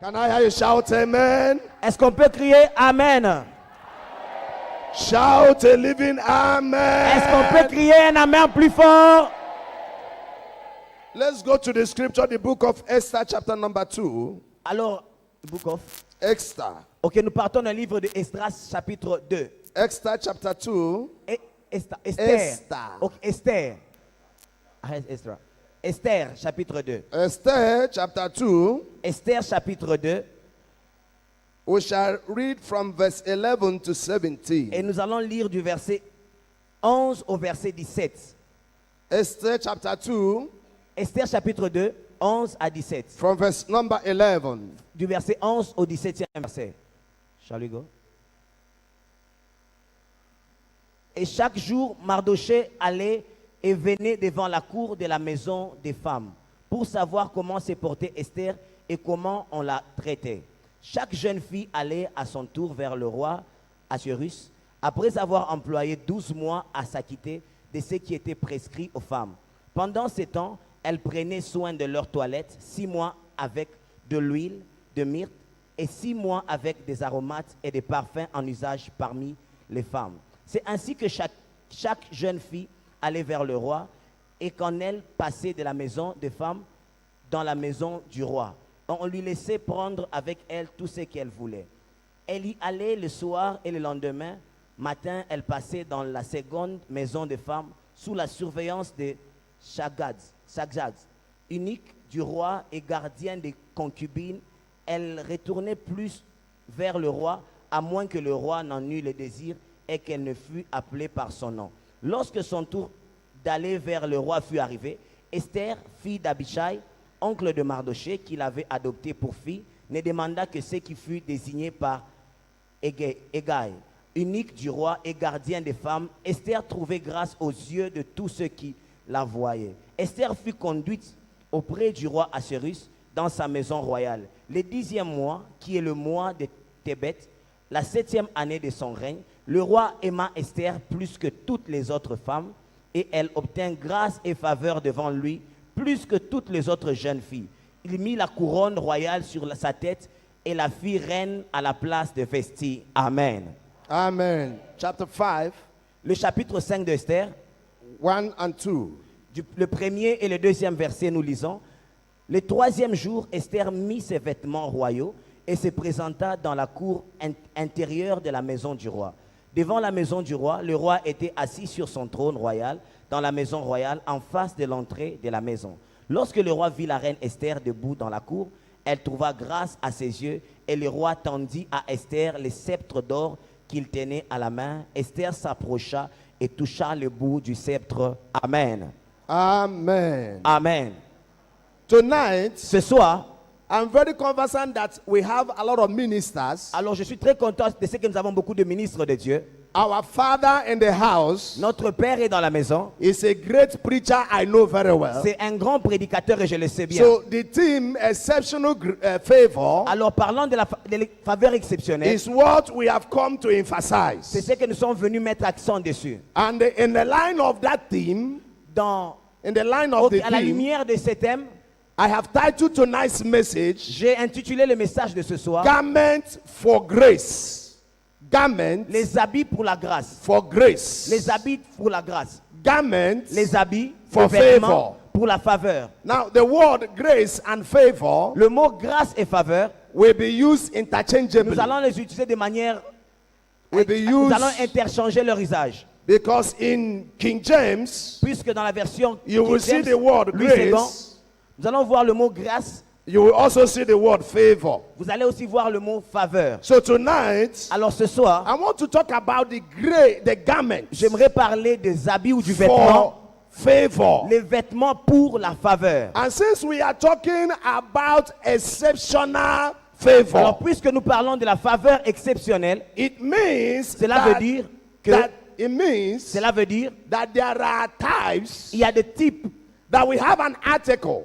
Can I hear you shout amen? Est-ce qu'on peut crier Amen? Shout a living amen. Est-ce qu'on peut crier un Amen plus fort? Let's go to the scripture, the book of Esther, chapter number 2. Alors, the book of... Esther. Ok, nous partons dans le livre de Esdras, chapitre 2. Esther, chapter 2. Esther. Esther. Ok, Esther. Arrête, Esther. Esther, chapitre 2. Esther, chapter 2. Esther, chapitre 2. We shall read from verse 11 to 17. Et nous allons lire du verset 11 au verset 17. Esther, chapter 2. Esther, chapitre 2, 11 à 17. From verse number 11. Du verset 11 au 17e verset. Shall we go? Et chaque jour, Mardochée allait et venait devant la cour de la maison des femmes pour savoir comment se portait Esther et comment on la traitait. Chaque jeune fille allait à son tour vers le roi Assuérus après avoir employé 12 mois à s'acquitter de ce qui était prescrit aux femmes. Pendant ce temps, elles prenaient soin de leur toilette, 6 mois avec de l'huile, de myrte, et 6 mois avec des aromates et des parfums en usage parmi les femmes. C'est ainsi que chaque jeune fille allait vers le roi, et quand elle passait de la maison des femmes dans la maison du roi, on lui laissait prendre avec elle tout ce qu'elle voulait. Elle y allait le soir et le lendemain matin, elle passait dans la seconde maison des femmes sous la surveillance de Shagad, unique du roi et gardien des concubines. Elle retournait plus vers le roi, à moins que le roi n'en eût le désir et qu'elle ne fût appelée par son nom. Lorsque son tour d'aller vers le roi fut arrivé, Esther, fille d'Abichai, oncle de Mardochée, qui l'avait adoptée pour fille, ne demanda que ce qui fut désigné par Hegai, unique du roi et gardien des femmes. Esther trouvait grâce aux yeux de tous ceux qui la voyaient. Esther fut conduite auprès du roi Assuérus dans sa maison royale. Le 10e mois, qui est le mois de Tébet, la 7e année de son règne, le roi aima Esther plus que toutes les autres femmes, et elle obtint grâce et faveur devant lui plus que toutes les autres jeunes filles. Il mit la couronne royale sur sa tête et la fit reine à la place de Vesti. Amen. Amen. Chapter 5. Le chapitre 5 d'Esther, 1 and 2. le premier et le deuxième verset, nous lisons. Le 3e jour, Esther mit ses vêtements royaux et se présenta dans la cour intérieure de la maison du roi. Devant la maison du roi, le roi était assis sur son trône royal dans la maison royale en face de l'entrée de la maison. Lorsque le roi vit la reine Esther debout dans la cour, elle trouva grâce à ses yeux et le roi tendit à Esther le sceptre d'or qu'il tenait à la main. Esther s'approcha et toucha le bout du sceptre. Amen. Amen. Amen. Tonight, Ce soir, I'm very conversant that we have a lot of ministers. alors je suis très content de ce que nous avons beaucoup de ministres de Dieu. Our father in the house Notre père est dans la maison. is a great preacher I know very well. C'est un grand prédicateur et je le sais bien. So the theme, exceptional favor, Alors parlons de la faveur exceptionnelle. is what we have come to C'est emphasize. ce que nous sommes venus mettre accent dessus. And in the line of that theme, À la theme, lumière de ce thème, I have titled tonight's message, j'ai intitulé le message de ce soir, Garment for Grace. Garment les habits pour la grâce. for grace. Les habits pour la grâce. Garment Les habits, for les vêtements favor. pour la faveur. Now, the word grace and favor Le mot grâce et faveur, will be used interchangeably. nous allons les utiliser de manière... Will be Nous used allons interchanger leur usage. because in King James, Puisque dans la version you will King James, see the word Louis II, grace. nous allons voir le mot grâce. You will also see the word favor. Vous allez aussi voir le mot faveur. So tonight, Alors ce soir, I want to talk about the garment j'aimerais parler des habits ou du vêtement. for favor. Les vêtements pour la faveur. And since we are talking about exceptional Alors favor, puisque nous parlons de la faveur exceptionnelle, it means cela veut dire que cela veut dire that there are types il y a des types, that we have an article,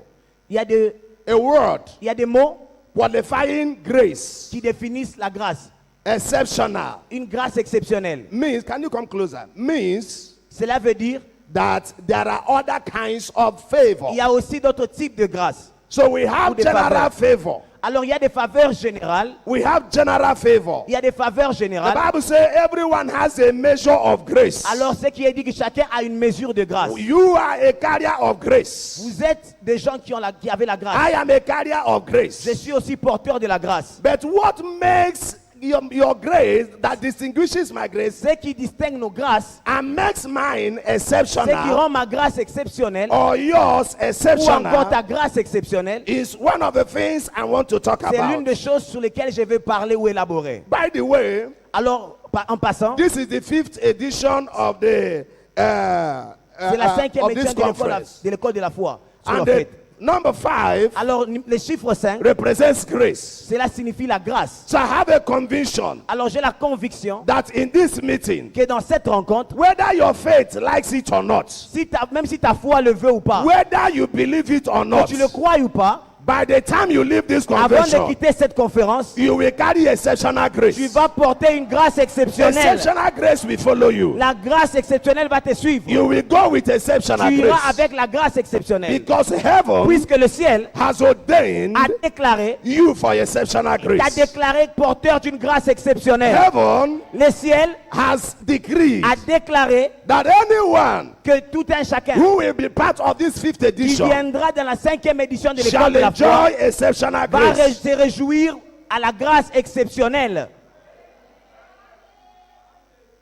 il y a des mots qualifying grace, qui définissent la grâce. exceptional. Une grâce exceptionnelle. Means, can you come closer? Means Cela veut dire that there are other kinds of favor. il y a aussi d'autres types de grâce. So we have Ou des general faveurs. favor. Alors il y a des faveurs générales. We have general favor. Il y a des faveurs The générales. Bible says everyone has a measure of grace. Alors ce qui est dit que chacun a une mesure de grâce. You are a carrier of grace. Vous êtes des gens qui avaient la grâce. I am a carrier of grace. Je suis aussi porteur de la grâce. But what makes your grace, that distinguishes my grace, Ce qui distingue nos grâces, and makes mine ce qui exceptional, rend ma grâce exceptionnelle, or yours ou encore exceptional, ta grâce exceptionnelle, is one of the things I want to talk c'est l'une about. des choses sur lesquelles je vais parler ou élaborer. By the way, Alors, en passant, this is the 5th edition of the c'est la 5e of this édition conference. de l'école de la foi. Sur And la the fête. number 5 Alors, le chiffre 5, represents grace. cela signifie la grâce. So I have a conviction Alors, j'ai la conviction that in this meeting, que dans cette rencontre, whether your faith likes it or not, même si ta foi le veut ou pas, whether you believe it or que not, tu le crois ou pas, by the time you leave this avant de convention, quitter cette conférence, you will carry exceptional grace. tu vas porter une grâce exceptionnelle. Exceptional grace will follow you. La grâce exceptionnelle va te suivre. You will go with exceptional Tu iras grace. avec la grâce exceptionnelle. Because heaven Puisque le ciel has ordained a déclaré, you for exceptional t'a grace. déclaré porteur d'une grâce exceptionnelle. Heaven Le ciel has decreed a déclaré that anyone que tout un chacun who will be part of this 5th qui edition viendra dans la 5e édition de l'école shall de la foi enjoy exceptional va grace. se réjouir à la grâce exceptionnelle.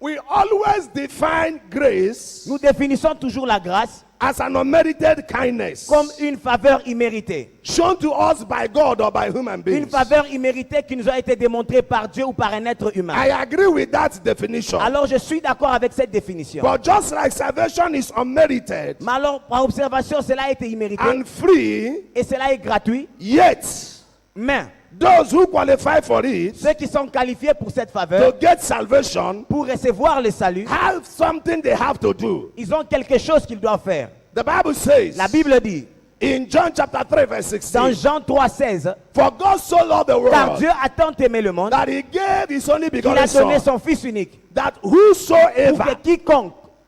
We always define grace Nous définissons toujours la grâce as an unmerited kindness comme une faveur imméritée. shown to us by God or by human Une beings. faveur imméritée qui nous a été démontrée par Dieu ou par un être humain. I agree with that definition. Alors je suis d'accord avec cette définition. But just like salvation is unmerited Mais alors, par observation, cela a été immérité and free, et cela est gratuit. yet Mais those who qualify for it ceux qui sont qualifiés pour cette faveur, to get salvation pour recevoir le salut, have something they have to do. ils ont quelque chose qu'ils doivent faire. The Bible says La Bible dit, in John chapter 3 verse dans 16, Jean 3,16, for God so loved the car world Dieu a tant aimé le monde that he gave his only qu'il a begotten donné son, son Fils unique. that Pour que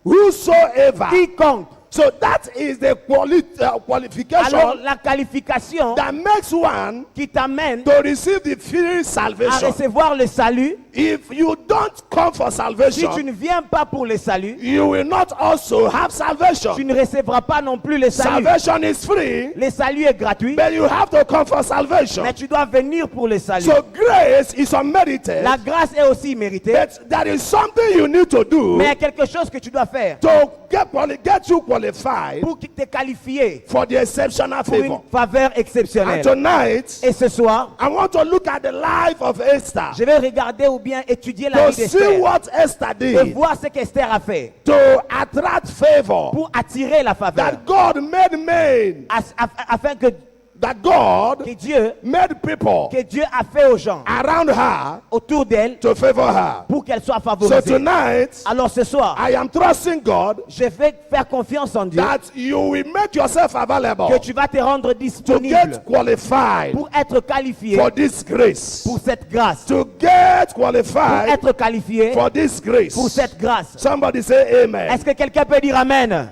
whosoever, quiconque. so that is the Alors qualification la qualification that makes one qui t'amène to receive the free à salvation. recevoir le salut, If you don't come for si salvation, tu ne viens pas pour le salut, you will not also have tu salvation. ne recevras pas non plus le salut. Salvation is free, Le salut est gratuit, but you have to come for salvation. mais tu dois venir pour le salut. So grace is unmerited, La grâce est aussi méritée, but there is something you need to do mais il y a quelque chose que tu dois faire to get you qualified pour te qualifier for the exceptional pour une favor. faveur And exceptionnelle. tonight, Et ce soir, I want to look at the life of Esther je vais regarder ou bien étudier la to vie see d'Esther what Esther et did voir ce qu'Esther a fait to attract favor pour attirer la faveur, that God made men, afin que that God Dieu made people a fait aux gens around her autour d'elle to favor her. pour qu'elle soit So favorisée. tonight, Alors ce soir, I am trusting God je vais faire confiance en Dieu that you will make yourself available que tu vas te rendre to disponible get qualified pour être qualifié for this grace. pour cette grâce. To get Pour qualified être qualifié for this grace. pour cette grâce. Somebody say amen. Est-ce que quelqu'un peut dire Amen?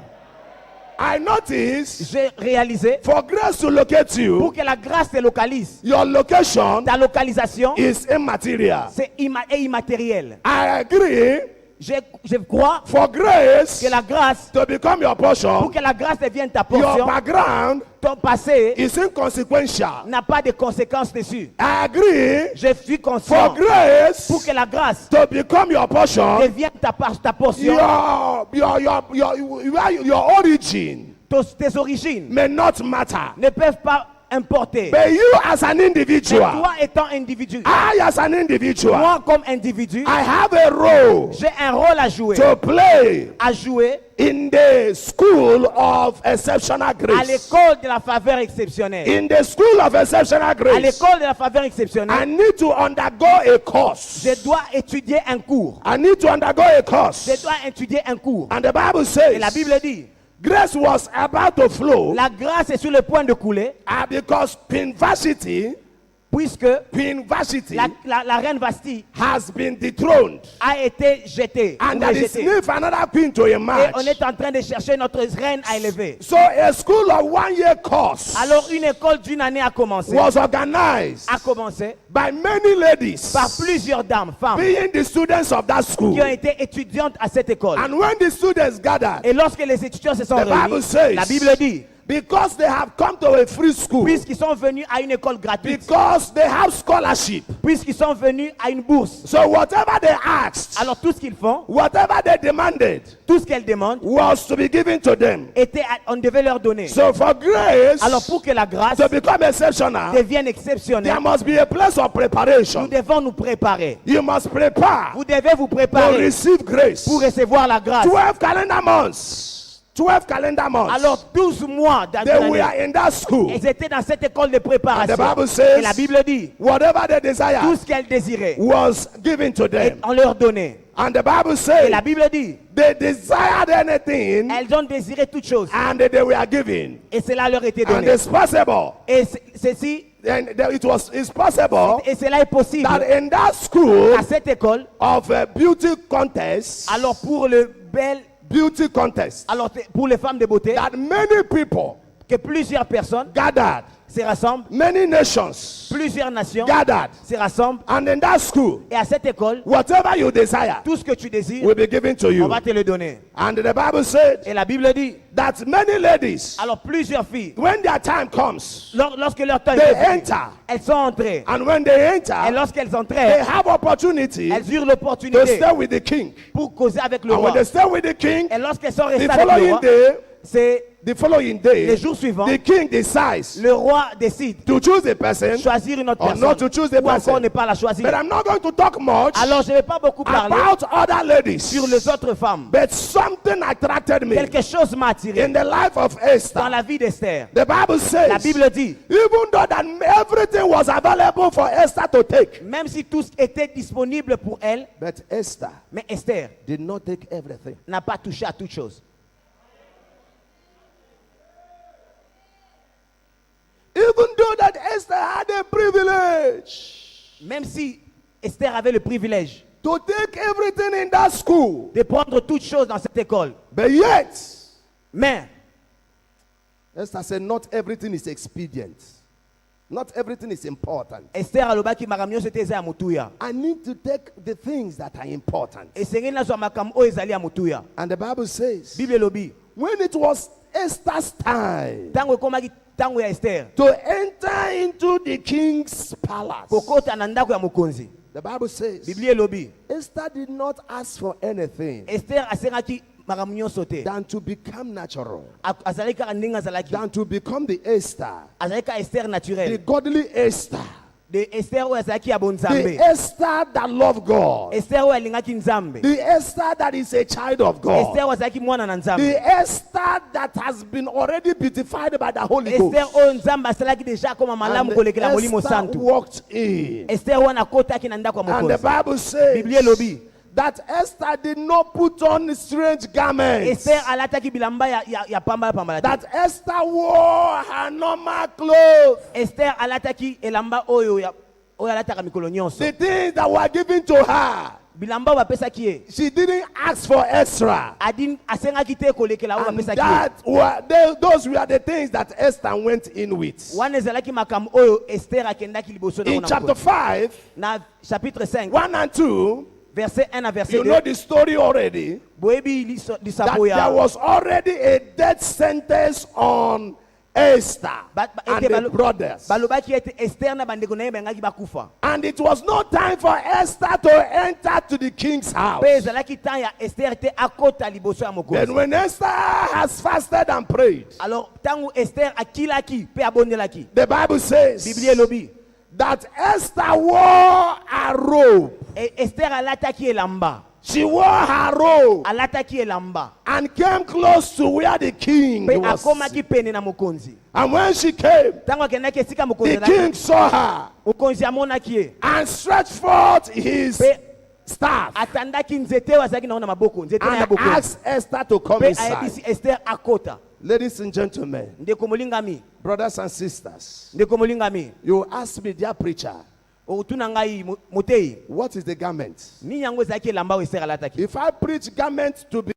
I notice J'ai réalisé, for grace to locate pour you, que la grâce te localise, your location ta localisation is immaterial. est immatérielle. I agree Je crois for grace que la grâce, to become your pour portion, que la grâce devienne ta your portion, background ton passé is inconsequential. n'a pas de conséquences dessus. I agree Je suis for conscient grace pour que la grâce to become your portion, devienne ta portion, your origin tes origines may not matter. ne peuvent pas importer. But you as an Mais individual, toi étant individu, I as an individual, moi comme individu, I have a role j'ai un rôle à jouer in the school of exceptional à grace. l'école de la faveur exceptionnelle. In the school of exceptional À grace, l'école de la faveur I exceptionnelle, need to undergo a course. je dois étudier un cours. I need to undergo a Je course. dois étudier un cours. And the Bible Et la says, Bible dit, grace was about to flow la grâce est sur le point de couler because perversity puisque Queen Vashti la reine Vashti has been dethroned. a été jetée. And ou there is rejetée. need for another queen to Et emerge. on est en train de chercher notre reine à élever. So a school of 1 year course Alors une école d'une année a commencé. was organized A commencé by many ladies par plusieurs dames, femmes, being the students of that school. qui ont été étudiantes à cette école. And when the students gathered, Et lorsque les étudiants se sont The Bible réunis, says- la Bible dit, because they have come to a free school, puisqu'ils sont venus à une école gratuite, because they have scholarship, puisqu'ils sont venus à une bourse, so whatever they asked, alors tout ce qu'ils font, whatever they demanded, tout ce qu'elles demandent, was to be given to them. on devait leur donner. So for grace Alors pour que la grâce to become exceptional, devienne there exceptionnelle, must be a place of nous preparation. devons nous préparer. You must prepare Vous devez vous to préparer receive grace. pour recevoir la grâce. 12 calendar months. 12 calendar months. Alors 12 mois dans They l'année, were in that school. ils étaient dans cette école de And the préparation. Bible says, Et la Bible dit, whatever they tout desired ce qu'elles désiraient, was given to et them. on leur donnait. And the Bible Et says, la Bible dit, they desired anything elles ont désiré toutes choses. and they were given. Et cela leur était And donné. it's possible, Et ceci, it's possible et cela est possible that in that school à cette école. of a beauty contest, Alors pour le bel, beauty contest, alors pour les femmes de beauté, that many people que plusieurs personnes gathered, se rassemblent, many nations plusieurs nations gathered, se rassemblent. and in that school, Et à cette école, whatever you desire tout ce que tu désires, will be given to on you. va te le donner. And the Bible said Et la Bible dit, that many ladies, alors plusieurs filles, when their time comes, lorsque leur temps they est venu, enter. elles sont entrées. And when they Et enter, lorsqu'elles they entraient, have opportunity elles eurent to l'opportunité stay with the king. pour causer avec le And when roi. they stay with the king, Et lorsqu'elles sont the restées avec le following roi, day, c'est the following day, les jours suivants, the king decides le roi décide to choose a person, choisir une autre or not to personne choose the ou encore person. ne pas la choisir. But I'm not going to talk much Alors je ne vais pas beaucoup parler about other ladies. sur les autres femmes. But something attracted me Quelque chose m'a attiré in the life of dans Esther. la vie d'Esther. The Bible says, La Bible dit, even though that everything was available for Esther to take, même si tout était disponible pour elle, but Esther mais Esther did not take everything. n'a pas touché à toute chose. Even though that Esther had a privilege Même si Esther avait le privilège to take everything in that school, de prendre toutes choses dans cette école, but yet mais Esther said, not everything is expedient. Not everything is important. Esther alobaki makambo nyonso ete eza ya motuya. I need to take the things that are important. Esengeli nazwa makambo oyo ezali ya motuya. And the Bible says, Bible elobi, when it was Esther's time tango ekomaki tango ya Esther to enter into the king's palace, kokota na ndako ya mokonzi, the Bible says, Biblia elobi, Esther did not ask for anything Esther asengaki makambo nyonso te. than to become natural, Azalaki kaka ndenge azalaki. than to become the Esther, Azalaki kaka Esther the naturelle. godly Esther, De Esther oyo azalaki ya the bonzambe. Esther that loved God, Esther oyo alingaki nzambe. the Esther that is a child of Esther God, oyo azalaki mwana na nzambe. the Esther that has been already beautified by the Holy Esther Ghost. oyo nzambe asalaki deja koma And malamu kolekela molimo Esther santu. walked in. Esther wana akotaki na ndako ya And the mokonzi. Bible says Biblia elobi, that Esther did not put on strange garments. Esther alataki bilamba ya pamba te. That Esther wore her normal clothes. Esther alataki elamba oyo alataka mikolo nyonso. The things that were given to her, Bilamba oyo bapesaki ye. she didn't ask for extra. Asengaki te kolekela oyo And bapesaki ye. those were the things that Esther went in with. Wana ezalaki makambo oyo Esther akendaki liboso na In ngo na chapter mokonzi. 5, Na chapitre 5, 1 and 2, verset 1 à verset you 2. know the story already. Boyebi That lisabo there ya. was already a death sentence on Esther and the brothers. Balobaki ete Esther na bandeko na ye bengaki bakufa. And it was no time for Esther to enter to the king's house. Pe ezalaki temps ya Esther te akota liboso ya Then mokonzi. when Esther has fasted and prayed, Alors tango Esther akilaki pe abondelaki. the Bible says Biblia elobi. that Esther wore a robe. Esther alataki elamba. She wore her robe Alataki elamba. and came close to where the king Pe was. akomaki pene na mokonzi. And when she came, Tango akendaki esika the mokonzi king saw her mokonzi amonaki ye. and stretched forth his Pe staff atandaki nzete oyo azalaki nango na maboko. Nzete na ya and bokonzi. asked Esther to come Pe inside. ayebisi Esther akota. Ladies and gentlemen, ndeko molingami, brothers and sisters, ndeko molingami, you ask me, dear preacher, otuna ngai motei, what is the garment? ni yango ezaki elamba oyo esere alataki. If I preach garment to be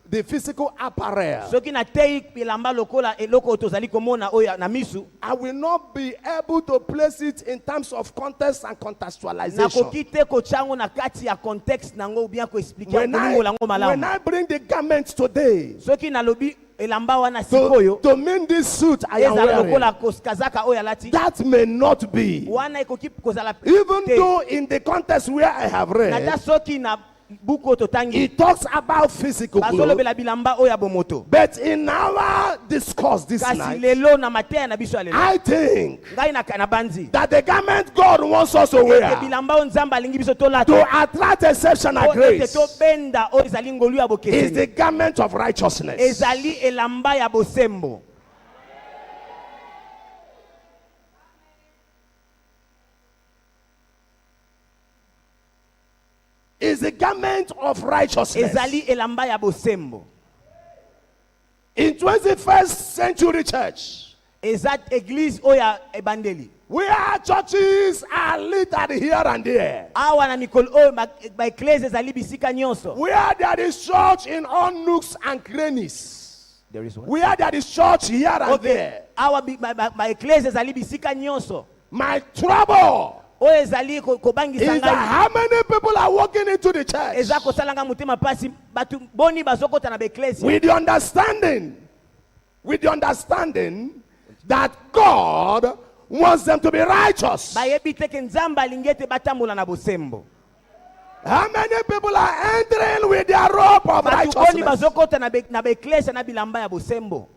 the physical apparel, Soki na tei elamba lokola eloko tozali komona oyo na misu, I will not be able to place it in terms of context and contextualization. nakoki te kochango na kati ya context nango bien ko expliquer When kolingo lango I malamu. bring the garment today Soki nalobi elamba wana sikoyo to mean this suit I am ezala wearing, lokola kazaka oyo alati, that may not be. wana ekoki kozala Even te. though in the context where I have Nata read, soki na buko totangi it talks about physical clothes, bazolobela bilamba oyo ya bomoto, but in our discourse this kasi night, lelo na mateya na biso ya lelo I think ngai na banzi that the garment God wants us to ete wear bilamba oyo nzambe alingi biso to tolata attract exceptional po ete grace tobenda oyo ezali ngolu ya is bokeseni, the garment of righteousness. ezali elamba ya bosembo. Is the garment of righteousness. Ezali elamba ya bosembo. In 21st century church, Eza église oyo ya ebandeli, where churches are littered here and there, awa na mikolo oyo ba eklese ezali bisika nyonso. where there is church in all nooks and crannies, There is one. where there is church here and Okay. there, Awa ba eklese ezali bisika nyonso. my trouble Oyo ezali kobangisa is that ngai. how many people are walking into the church Eza kosala nga motema pasi batu boni bazokota na beklese with the understanding that God wants them to be righteous. bayebi teke nzambe alingi ete batambola na bosembo. How many people are entering with their robe of Batu boni righteousness? bazokota na beklese na bilamba ya bosembo.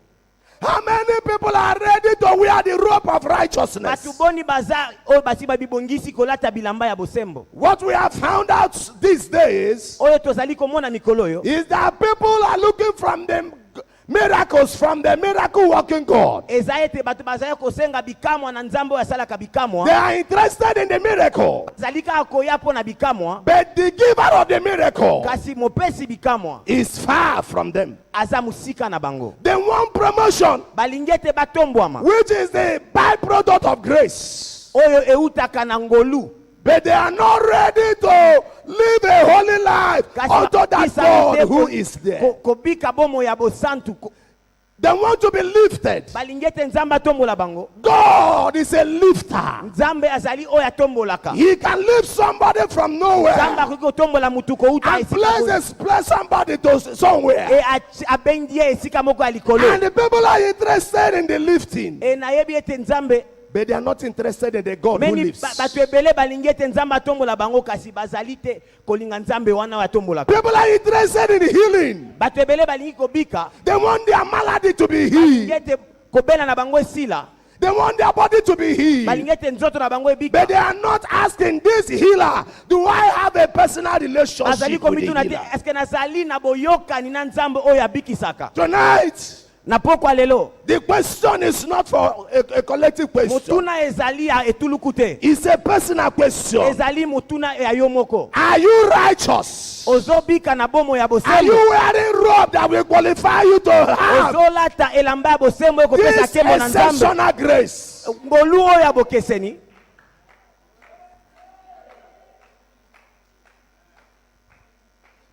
How many people are ready to wear the robe of righteousness? Batu boni baza oyo basi babibongisi kolata bilamba ya bosembo. What we have found out these days Oyo tozali komona mikolo oyo is that people are looking from the miracles from the miracle working God. eza ete bato bazali kosenga bikamwa na nzambe oyo asalaka They bikamwa, are interested in the miracle, bazali kaka koya mpo na bikamwa, but the giver of the miracle kasi mopesi bikamwa is far from them. aza musika na bango. They want promotion, Balingi ete batombwama which is the byproduct of grace, oyo eutaka na ngolu, but they are not ready to live a holy life kasi unto that bakisa God te who is there. kobika bomo ya bosantu. They want to be lifted. Balingi ete nzambe atombola bango. God is a lifter. Nzambe azali oyo atombolaka. He can lift somebody from Nzambe nowhere akoki kotombola mutu kouta and esika boye. place somebody to somewhere. E abendi ye esika moko ya likolo. And the people are interested in the lifting, E nayebi ete nzambe but they are not interested in the God who meni lives. bato ebele balingi ete nzambe atombola bango, kasi bazali te kolinga nzambe wana oyo atombolaka. People are interested in healing. Bato ebele balingi kobika, They want their malady to be balingi healed. ete kobela na bango esila, They want their body to be healed. balingi ete nzoto na bango But ebika. they are not asking this healer, do I have a personal Bazali relationship with the komituna te, healer? eske nazali na boyokani na nzambe oyo abikisaka. Tonight, Na pokwa lelo the question is not for a collective question. mutuna ezali ya etuluku te, It's a personal question. ezali mutuna ya yo moko. Are you righteous? Ozobika na bomo ya Are bosembo, you wearing robe that will qualify you to have ozolata elamba ya bosembo oyo kopesa this kembo na nzambe, exceptional grace? ngolu oyo ya bokeseni.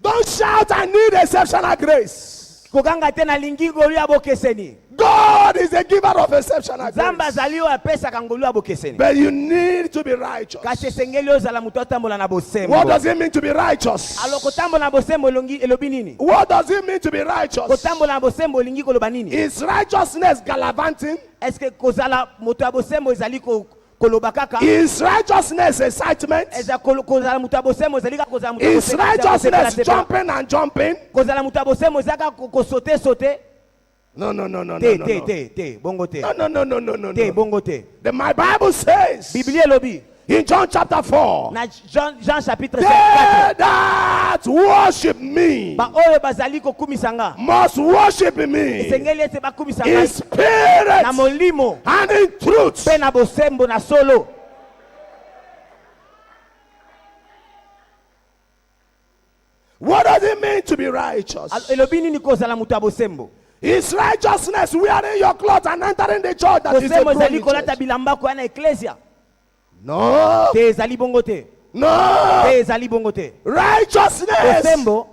Don't shout, I need exceptional grace. Kokanga te nalingi ngolu ya bokeseni. God is the giver of exceptional Nzambe grace. azali oyo apesaka ngolu ya bokeseni. But you need to be righteous. Kasi esengeli ozala mutu atambola na What bosembo. does it mean to be righteous? Alo kotambola na bosembo elobi nini? What does it mean to be righteous? Kotambola na bosembo elingi koloba nini? Is righteousness gallivanting? Eske kozala moto ya bosembo ezali koloba kaka? Is righteousness excitement? Eza kozala moto ya bosembo ezali kaka kozala moto ya Is bosembo ezali righteousness kosepela-sepela? jumping and jumping? Kozala moto ya bosembo ezali kaka kosote. No, no, no, no, no, Te no, te no. te te bongo te. No, no, no, no, no, no, Te no. bongo te. My Bible says Biblia elobi in John chapter 4, na Jean chapitre they 4, that worship me ba oyo bazali kokumisa nga must worship me esengeli ete bakumisa in ngai spirit na molimo and in truth. mpe na bosembo na solo. What does it mean to be righteous? Elobi nini kozala moto ya bosembo? Is righteousness wearing your clothes and entering the church that is a bosembo ezali growing kolata church? bilamba koya na ecclesia No. te ezali bongo te No. te ezali bongo te Righteousness bosembo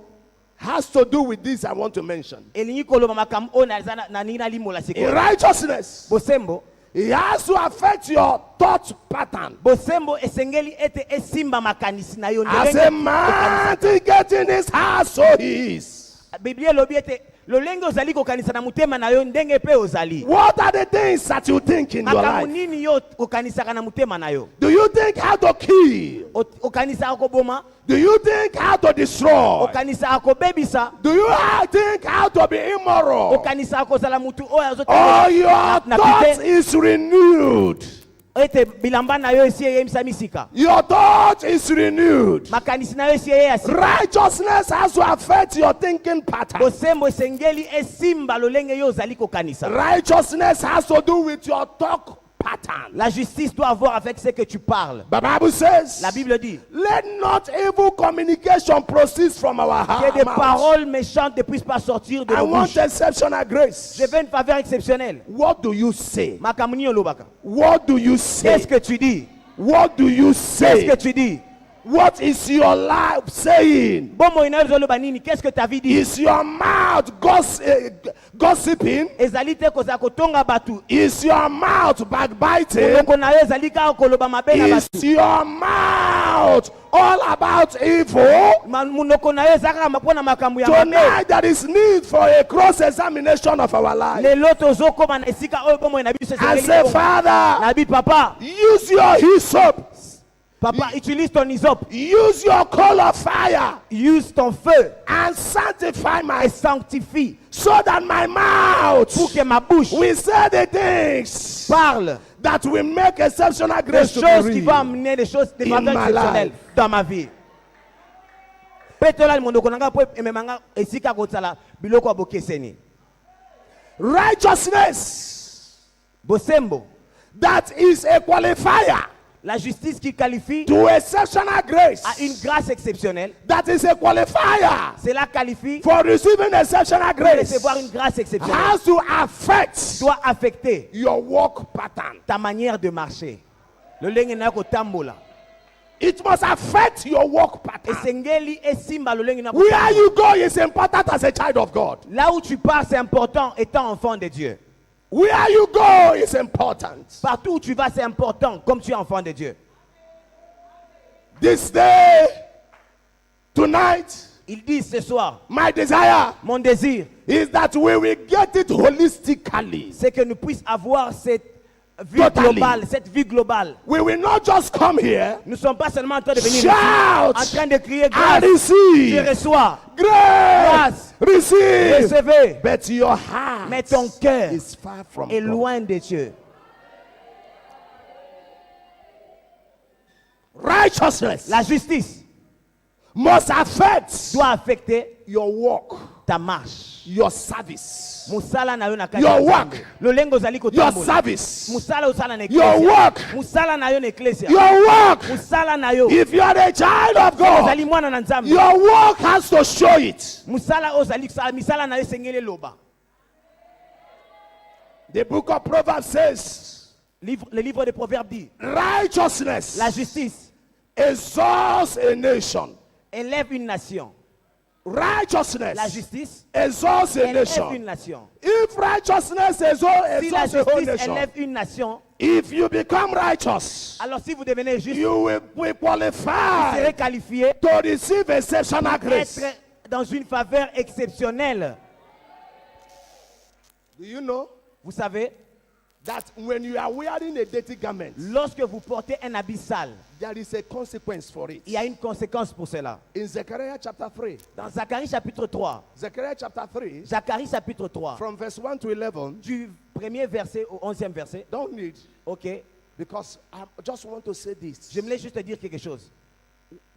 has to do with this I want to mention. elingi koloba makambo oyo na ningi nalimola In sikoyo righteousness, bosembo it has to affect your thought pattern. bosembo esengeli ete esimba makanisi na yo As ndenge a man to get in his heart, so he is. biblia elobi ete lolenge ozali kokanisa na motema na yo ndenge mpe ozali What are the things that you think in your makambo life? nini yo okanisaka na motema na yo Do you think how to kill? okanisaka koboma Do you think how to destroy? okanisaka kobebisa Do you think how to be immoral? okanisaka kozala mutu oyo All your na thoughts pite is renewed. ete bilamba na yo esi eyebisa misika Your thought is renewed. makanisi na yo esi eyeya sika Righteousness has to affect your thinking pattern. bosembo esengeli esimba lolenge yo ozali kokanisa Righteousness has to do with your talk pattern. la justice doit avoir avec ce que tu parles. The Bible says, La Bible dit let not evil communication proceed from our que des mouth. paroles méchantes ne puissent pas sortir de I nos want bouches. exceptional grace. Je veux une faveur exceptionnelle. What do you say? Makambo nini olobaka? What do you Qu'est-ce say? que tu dis? What do you Qu'est-ce que say? tu dis? What is your life saying? Bomo inayo oloba nini? Qu'est-ce que ta vie dit? Is your mouth gossiping? Ezali te kozala kotonga batu. Is your mouth backbiting? Monoko na yo ezali kaka koloba mabe na Is batu. your mouth all about evil? Monoko na yo ezali kaka mpona makambo ya mabe. Tonight there is need for a cross examination of our life. Lelo tozokoma na esika oyo bomo na biso I esengeli say, bongo. Father, Na bi papa, use your hyssop, papa utilise ton hysope. use your coal of fire, Use ton feu and sanctify my et sanctifie so that my mouth pour que ma bouche will say the things parle that will make exceptional des grace to choses be qui real. vont amener des choses, des in faveurs my exceptionnelles life. dans ma vie. Petola monoko nanga po ememanga esika kotala biloko abokeseni. Righteousness, Bosembo, that is a qualifier la justice qui qualifie to exceptional grace. à une grâce exceptionnelle, That is a qualifier cela qualifie for receiving exceptional pour grace. recevoir une grâce exceptionnelle. Has to affect Doit affecter your walk pattern. ta manière de marcher. Le lenge na kotambola. It must affect your walk pattern. Esengeli esimba le lenge na Where kotambola. you go is important as a child of God. Là où tu pars, c'est important étant enfant de Dieu. Where you go is important. Partout où tu vas, c'est important comme tu es enfant de Dieu. This day, tonight, Il dit ce soir, my desire mon désir, is that we will get it holistically. c'est que nous puissions avoir cette vie Totally. globale, cette vie globale. We will not just come here, Nous ne sommes pas seulement en train de venir ici, shout, en train de crier and grâce. Je receive. reçois, Grace, receive. recevez. But your heart Mais ton cœur is far from est God. loin de Dieu. Righteousness La justice must affect doit affecter your walk, ta marche. your service, Musala na yo na kati Your ya work. nzambe. Lolengo ozali your kotambola. service, Musala osala na your eklesia. work, Musala na yo na eklesia. your work. Musala na yo. If you are a child of God, Ozali mwana na nzambe. your work has to show it. Musala ozali kusala misala na yo esengeli loba. The book of Proverbs says, Le livre des Proverbes dit, righteousness la justice exalts a nation. élève une nation. La Righteousness justice exalts a élève une nation. nation. If righteousness Si la exalts a whole justice nation, élève une nation, if you become righteous, alors si vous devenez juste, you will be vous serez qualified qualifié to receive exceptional grace. d'être dans une faveur exceptionnelle. Do you know Vous savez, that when you are wearing a dirty garment, lorsque vous portez un habit sale, there is a consequence for it? il y a une conséquence pour cela. In Zechariah chapter 3, Dans Zacharie chapitre 3, Zechariah chapter 3, Zacharie chapitre 3, from verse 1 to 11, du premier verset au 11e verset, don't need, ok, because I just want to say this. je voulais juste te dire quelque chose.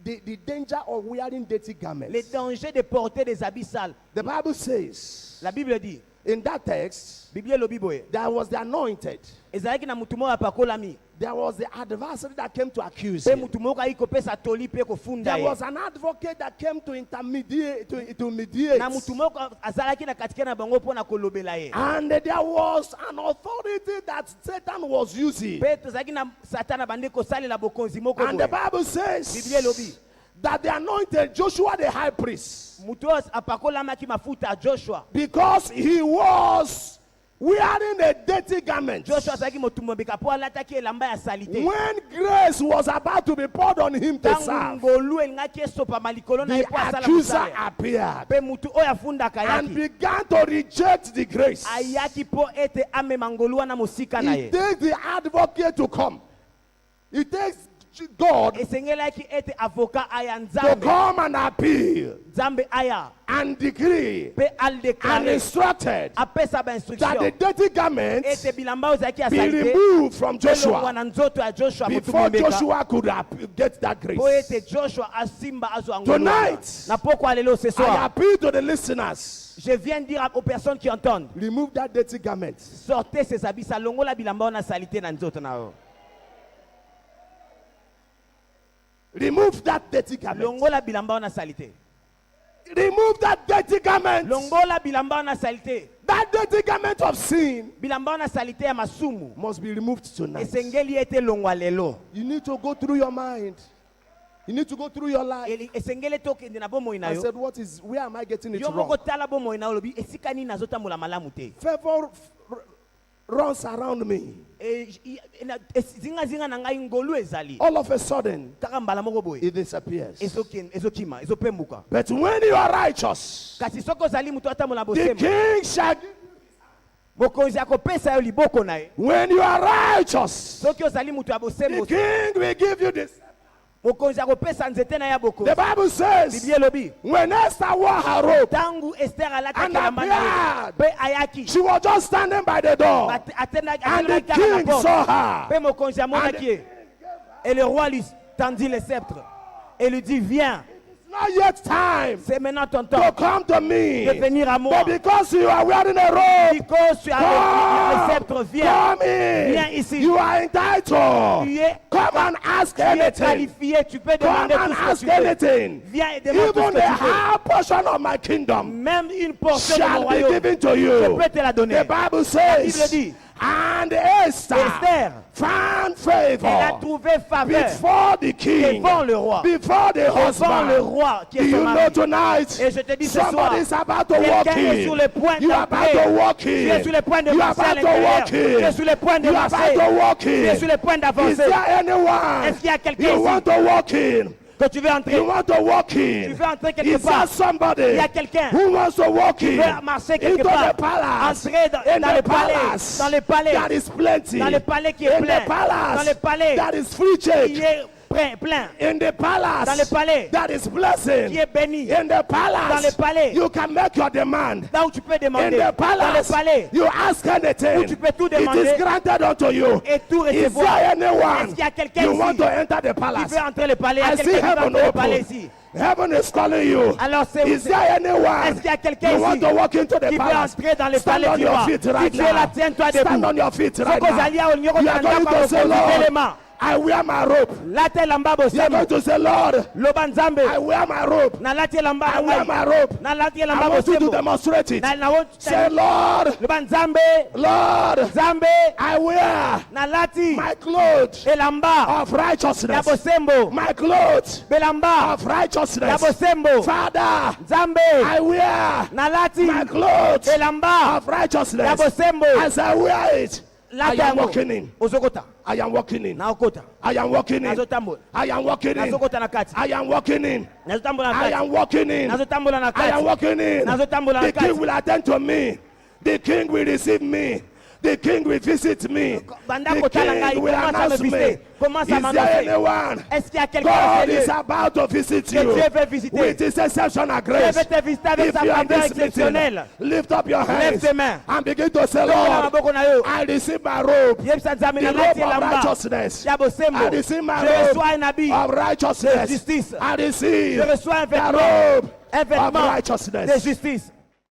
The danger of wearing dirty Les garments. dangers de porter des habits sales. The Bible says, La Bible dit, in that text, Bible lobi boye, there was the anointed, ezalaki na mutu moko apakolami, There was the adversary that came to accuse Pe him. mutu moko ayi kopesa toli pe kofunda There ye. was an advocate that came to intermediate. To mediate. Na mutu moko azalaki na katika na bango pona kolobela ye. And there was an authority that Satan was using. Pe tozalaki na satana bande kosalela bokonzi moko And the boye. Bible Biblia says lobi. that they anointed Joshua the high priest Mutu apakolamaki mafuta a Joshua. because he was wearing a dirty garment. Joshua azalaki motumbo bika po alataki elamba ya salite. When grace was about to be poured on him to Tangu serve, ngolu elingaki esopa malikolo na the epo asala accuser musala. appeared Pe mutu oyo afundaka and yaki. began to reject the grace. Ayaki po ete amema ngolu wana musika na ye. It takes the advocate to come. It takes God Esengelaki ete avoka aya to nzambe. come and appeal Nzambe aya. and decree Pe al and déclarer. instructed Apesa ba that instruction. the dirty garments Ete bilamba ozaki ya be salite. removed from Joshua Wana nzoto ya Joshua before mutu Joshua could get that Po grace. ete Joshua asimba azo angolu. Tonight, Na poko alelo ce I soir. appeal to the listeners. Je viens dire aux personnes qui entendent. Remove that dirty garment. Sortez ces habits, ça longola bilamba na salite na nzoto na yo. Remove that dirty garment. Longola bilamba na salite. Remove that dirty garment. Longola bilamba na salite. That dirty garment of sin Bilamba na salite ya masumu. must be removed tonight. Esengeli ete longwa lelo. You need to go through your mind. You need to go through your life. Esengeli toke na bomo ina I yo. said, where am I getting it Yo wrong? moko tala bomo ina lobi esika ni nazota mula malamu te. Favor runs around me. Zinga na ngai ngolu ezali. All of a sudden, Kaka mbala moko boye. it disappears. Ezokima, ezopembuka. But when you are righteous, Kasi soko zali mutu ata mula the bosemo. king shall give. Mokonzi akopesa yo liboko na ye. When you are righteous, Soki ozali mutu ya the bosemo. king will give you this. Mokonzi akopesa nzete na ya boko. The Bible says, Biblia lobi. when Esther wore her robe Tangu Esther alata and kelamba na ye. appeared, Pe ayaki. she was just standing by the door, and the king saw her. Pe mokonzi amona And- ki ye. Et le roi lui tendit le sceptre. Et lui dit, viens. It's not yet time C'est maintenant ton to temps come to me. de venir à moi. But because you are wearing a robe, Because tu as le sceptre, viens. come in. Viens ici. You are entitled. Tu es, Come and ask tu es anything. qualifié. Tu peux Come demander and tout ce que ask tu veux. anything. Viens et demande tout Even ce the que tu veux. half portion of my kingdom Même une portion de mon shall be royaume, given to je you. peux te la donner. The Bible Bible says, dit, and Esther Esther, found elle a favor trouvé faveur before the king, devant le roi, before the devant le husband. roi qui Do est son you know mari. tonight? Et je te dis ce soir, Somebody is about to walk quelqu'un est sur in. le point You are about d'entrer. to walk Tu es in. sur le point de You are marcher à about to l'intérieur. walk Tu es in. sur le point de You are about marcher. to walk Tu es sur in. le point Is d'avancer. there anyone? Est-ce qu'il y a quelqu'un You ici want to walk in? que tu veux entrer? You want to walk Tu in? veux entrer quelque Is there part? somebody Il y a quelqu'un who wants to walk qui in veut marcher quelque into part. the palace? Entrer dans In le the palais. palace Dans le palais. that is plenty. Dans le palais qui est In plein. the palace Dans le palais that is free qui change. est plein. In the palace Dans le palais that is blessing. qui est béni. In the Dans palace le palais. you can make your demand. Là où tu peux In demander. the Dans le palace palais. you ask anything. Où tu peux tout It demander. is granted unto you. Et tout Is recevoir. there Est-ce anyone qu'il y a quelqu'un you ici want to enter the qui palace? veut entrer le palais? Il y a I see quelqu'un qui veut heaven entrer le palais open. ici. Heaven is calling you. Alors c'est Is there anyone Est-ce qu'il y a quelqu'un you want ici to walk into the qui veut palace? entrer dans le Stand palais on du your roi? feet Si right tu es là, now. tiens-toi Stand debout. on your feet right Soko zalia now. au nyoko You are tanda going kwa to say, mokonzi Lord, telema. I wear my robe. Late lamba You are bosemo. going to say, Lord, Loba nzambe. I wear my robe. Na late lamba I na wear ngai. my robe. Na late I lamba want you to bosemo. demonstrate it. Na na Say, Lord, Loba nzambe. Lord, Nzambe. I wear Na lati. my clothes Elamba. of Ya righteousness. bosembo. My clothes Belamba. of Ya righteousness. bosembo. Father, Nzambe. I wear Na lati. my clothes Elamba. of Ya righteousness. bosembo. As I wear it, I Lati am yango. walking in. Ozokota. I am walking in. Na okota. I am walking in. Nazotambola. I am walking in. Nazokota na kati. I am walking in. Nazotambola na I kati. am walking in. Nazotambola na I am kati. walking in. Nazotambola na The king kati. will attend to me. The king will receive me. The king will visit me. Banda The kotala ngai, king will commence à me announce me. visiter. Commence à Is there m'annoncer. anyone? Est-ce qu'il y a quelqu'un God de is sérieux about to visit que you Dieu veut visiter? with his exceptional Dieu grace. veut te visiter avec If sa you are in faveur this meeting, exceptionnelle. lift up your Lève hands tes mains. and begin to say, Tokola Lord, maboko na yo. I receive my robe, Yebisa nzambe the na robe lati of elamba. righteousness. Ya bosembo. I receive my Je reçois un robe habit of de righteousness. justice. I receive Je reçois un the vêtement. robe Un of vêtement de righteousness. justice.